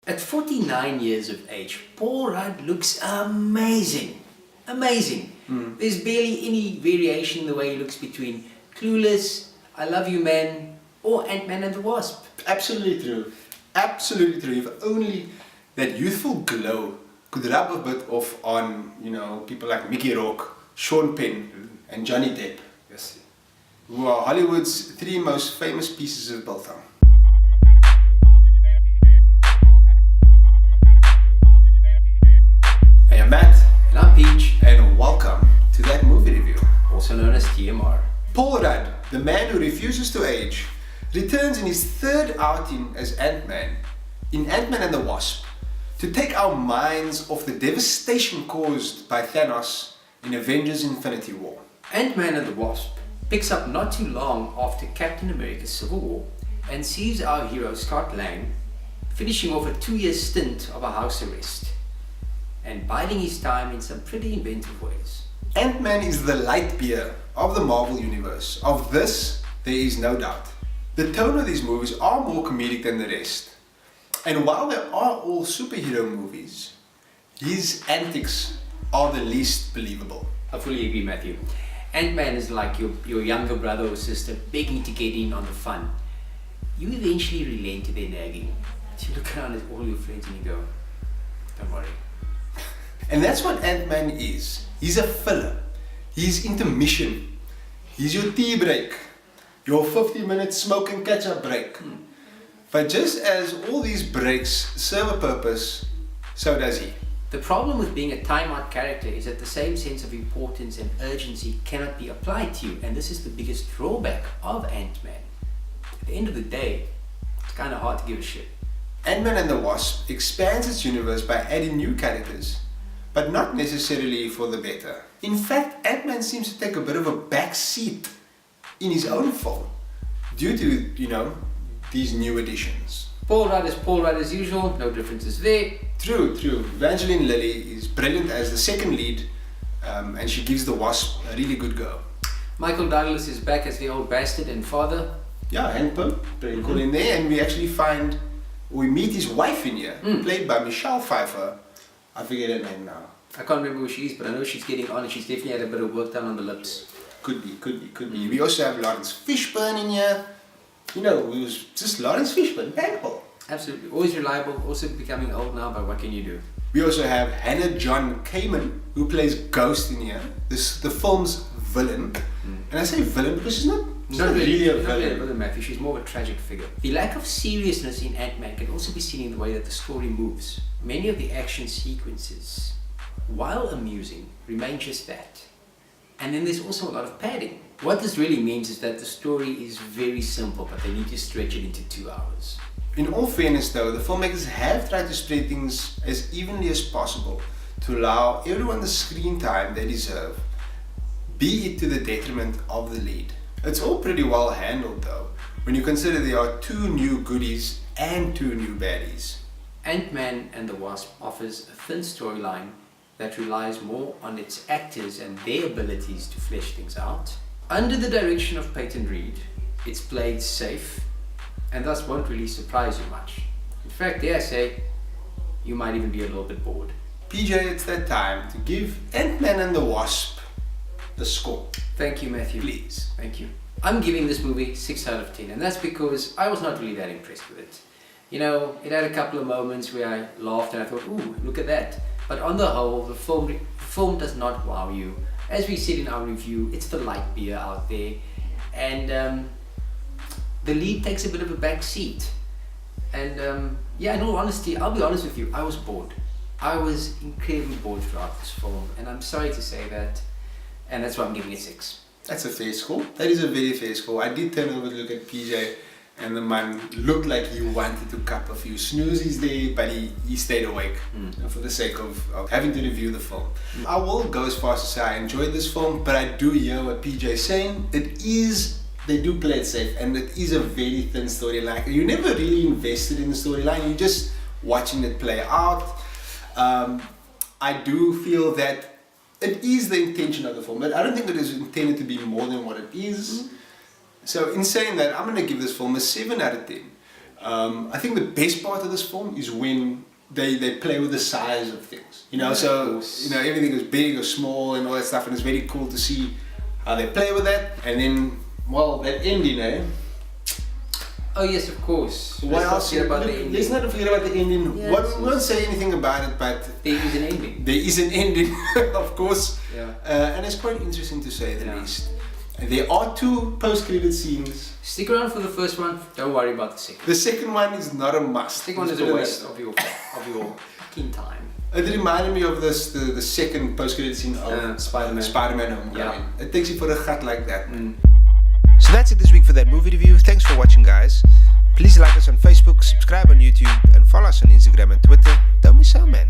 At 49 years of age, Paul Rudd looks amazing. Amazing. There's barely any variation in the way he looks between Clueless, I Love You Man, or Antman and the Wasp. Absolutely true. Absolutely true. If only that youthful glow could rub a bit off on, people like Mickey Rourke, Sean Penn, and Johnny Depp. Yes. Who are Hollywood's three most famous pieces of biltong. Hey, I'm Matt. And I'm Peach, And welcome to That Movie Review. also known as TMR. Paul Rudd, the man who refuses to age, returns in his third outing as Ant-Man in Antman and the Wasp to take our minds off the devastation caused by Thanos in Avengers Infinity War. Ant-Man and the Wasp picks up not too long after Captain America's Civil War and sees our hero Scott Lang finishing off a 2-year stint of a house arrest and biding his time in some pretty inventive ways. Ant-Man is the light beer of the Marvel Universe. Of this, there is no doubt. The tone of these movies are more comedic than the rest. And while they are all superhero movies, his antics are the least believable. I fully agree, Matthew. Ant-Man is like your younger brother or sister begging to get in on the fun. You eventually relent to their nagging. You look around at all your friends and you go, don't worry. And that's what Ant-Man is. He's a filler. He's intermission. He's your tea break. Your 50-minute smoke and catch-up break. But just as all these breaks serve a purpose, so does he. The problem with being a time-out character is that the same sense of importance and urgency cannot be applied to you, and this is the biggest drawback of Ant-Man. At the end of the day, it's kind of hard to give a shit. Ant-Man and the Wasp expands its universe by adding new characters, but not necessarily for the better. In fact, Ant-Man seems to take a bit of a back seat in his own film due to, these new additions. Paul Rudd is Paul Rudd as usual, no differences there. True. Evangeline Lilly is brilliant as the second lead, and she gives the Wasp a really good go. Michael Douglas is back as the old bastard and father. Yeah, Hank Pym, pretty cool in there, and we actually we meet his wife in here, played by Michelle Pfeiffer. I forget her name now. I can't remember who she is, but I know she's getting on and she's definitely had a bit of work done on the lips. Could be. We also have Lawrence Fishburne in here. It was just Lawrence Fishburne, Paintball. Absolutely, always reliable, also becoming old now, but what can you do? We also have Hannah John Kamen, who plays Ghost in here, the film's villain. And I say villain because she's not really a villain. Matthew. She's more of a tragic figure. The lack of seriousness in Ant-Man can also be seen in the way that the story moves. Many of the action sequences, while amusing, remain just that. And then there's also a lot of padding. What this really means is that the story is very simple, but they need to stretch it into 2 hours. In all fairness though, the filmmakers have tried to spread things as evenly as possible to allow everyone the screen time they deserve, be it to the detriment of the lead. It's all pretty well handled though, when you consider there are 2 new goodies and 2 new baddies. Ant-Man and the Wasp offers a thin storyline that relies more on its actors and their abilities to flesh things out. Under the direction of Peyton Reed, it's played safe and thus won't really surprise you much. In fact, dare I say, you might even be a little bit bored. PJ, it's that time to give Ant-Man and the Wasp the score. Thank you, Matthew. Please. Thank you. I'm giving this movie 6 out of 10, and that's because I was not really that impressed with it. It had a couple of moments where I laughed and I thought, ooh, look at that. But on the whole, the film does not wow you. As we said in our review, it's the light beer out there, and the lead takes a bit of a back seat. And in all honesty, I'll be honest with you, I was bored. I was incredibly bored throughout this film, and I'm sorry to say that, and that's why I'm giving it 6. That's a fair score. That is a very fair score. I did turn over to look at PJ, and the man looked like he wanted to cup a few snoozes there, but he stayed awake for the sake of having to review the film. I will go as far as to say I enjoyed this film, but I do hear what PJ is saying. They do play it safe, and it is a very thin storyline. You're never really invested in the storyline, you're just watching it play out. I do feel that it is the intention of the film, but I don't think it is intended to be more than what it is. So in saying that, I'm going to give this film a 7 out of 10 I think the best part of this film is when they play with the size of things. You know, so you know everything is big or small and all that stuff, and it's very cool to see how they play with that. And then, well, that ending, eh? Oh yes, of course. What Let's else? not forget about the ending. Let's not forget about the ending. Yeah, We won't say anything about it, but There is an ending. there is an ending, of course. Yeah. And it's quite interesting to say the Yeah. least. There are 2 post-credit scenes. Stick around for the first one. Don't worry about the second. The second one is not a must. The second one is a waste of your keen time. It reminded me of this the second post-credit scene of Spider-Man. Spider-Man Homecoming. Yeah. It takes you for a gut like that. So that's it this week for that movie review. Thanks for watching, guys. Please like us on Facebook, subscribe on YouTube, and follow us on Instagram and Twitter. Don't miss out, man.